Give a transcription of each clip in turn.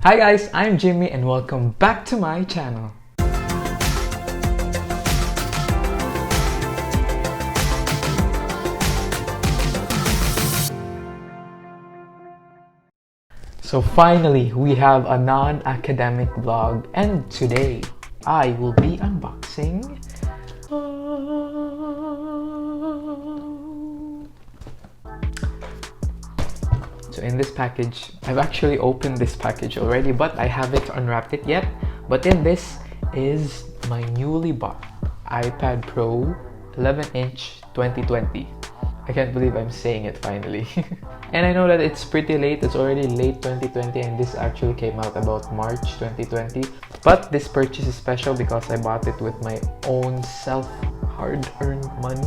Hi guys, I'm Jimmy and welcome back to my channel. So finally, we have a non-academic vlog, and today I will be unboxing So in this package, I've actually opened this package already, but I haven't unwrapped it yet. But in this is my newly bought iPad Pro 11-inch 2020. I can't believe I'm saying it finally. And I know that it's pretty late, it's already late 2020 and this actually came out about March 2020. But this purchase is special because I bought it with my own hard-earned money.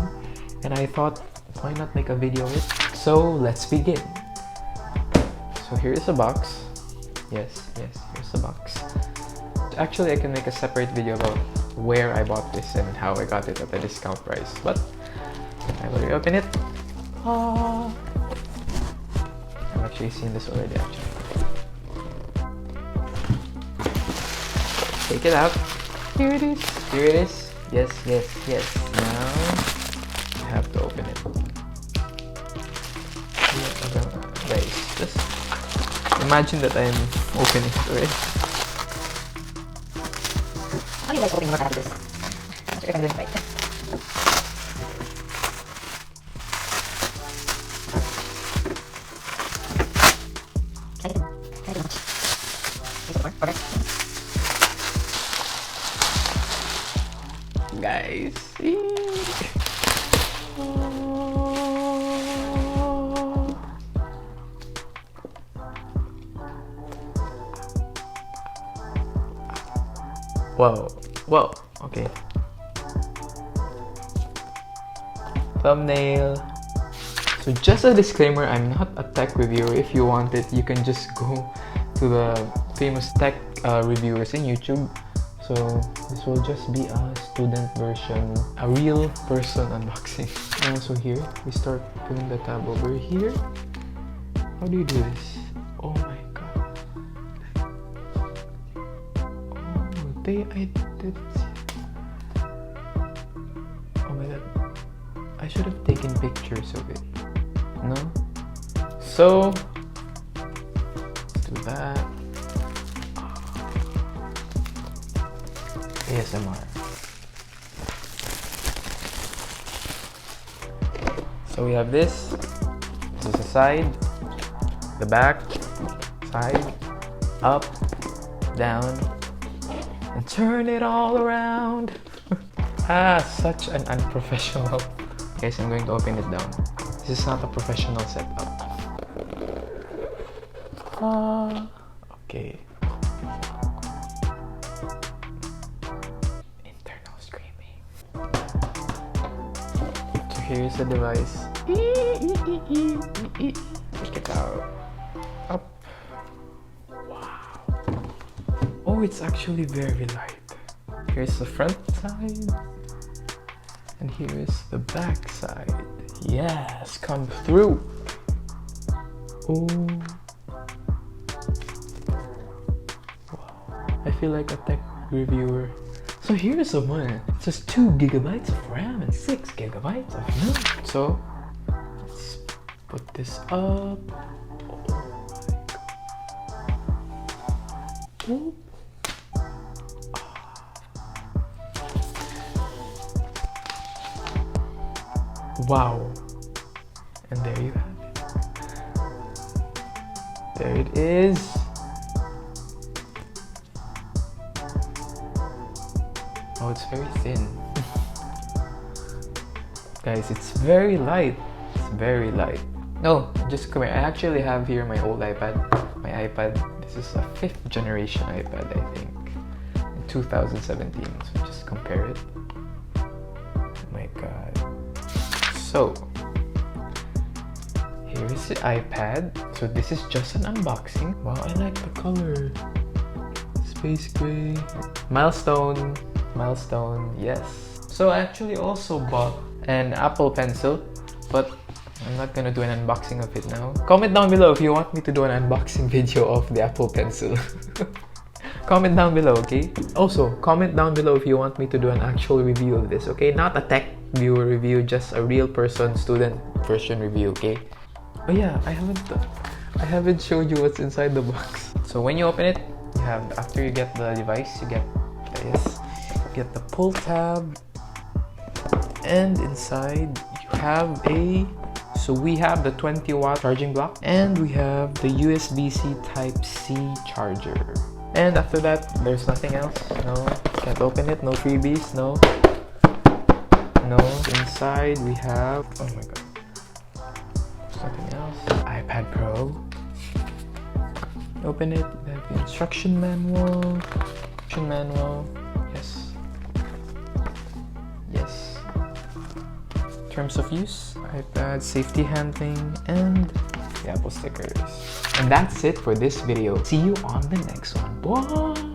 And I thought, why not make a video of it? So let's begin. So here's a box. Yes, here's a box. Actually, I can make a separate video about where I bought this and how I got it at a discount price. But I will reopen it. I've actually seen this already, actually. Take it out. Here it is. Here it is. Yes. Now I have to open it. Guys, just imagine that I'm opening it already. How do you guys opening more packages? Not sure if I'm doing it right. Guys, Whoa, okay. Thumbnail. So just a disclaimer, I'm not a tech reviewer. If you want it, you can just go to the famous tech reviewers in YouTube. So this will just be a student version, a real person unboxing. And also here, we start putting the tab over here. How do you do this? Oh my god. Oh, I did see. Oh my god. I should have taken pictures of it. No? So, let's do that. ASMR. So we have this. This is the side, the back, side, up, down, and turn it all around. Such an unprofessional. Guys, I'm going to open it down. This is not a professional setup. Okay. Here's the device. Take it out. Up. Wow. Oh, it's actually very light. Here's the front side. And here's the back side. Yes, come through. Oh. Wow. I feel like a tech reviewer. So here's the one. It says 2 GB of RAM and 6 GB of RAM. So let's put this up. Oh my god. Oh. Wow. And there you have it. There it is. Oh, it's very thin. Guys, it's very light. It's very light. No, just come here. I actually have here my old iPad. My iPad. This is a 5th generation iPad, I think. In 2017. So just compare it. Oh my god. So, here is the iPad. So this is just an unboxing. Wow, I like the color. Space gray. Milestone, yes. So I actually also bought an Apple Pencil, but I'm not gonna do an unboxing of it now. Comment down below if you want me to do an unboxing video of the Apple Pencil. Comment down below, okay? Also, comment down below if you want me to do an actual review of this, okay? Not a tech viewer review, just a real person student version review, okay? Oh yeah, I haven't showed you what's inside the box. So when you open it, you have, after you get the device, you get this. You get the pull tab, and inside you have so we have the 20-watt charging block, and we have the USB-C Type-C charger. And after that, there's nothing else. No, can't open it. No freebies. No. Inside we have, oh my god, there's nothing else. iPad Pro. Open it. They have the instruction manual. Yes. Terms of use, iPad, safety handling, and the Apple stickers. And that's it for this video. See you on the next one. Bye!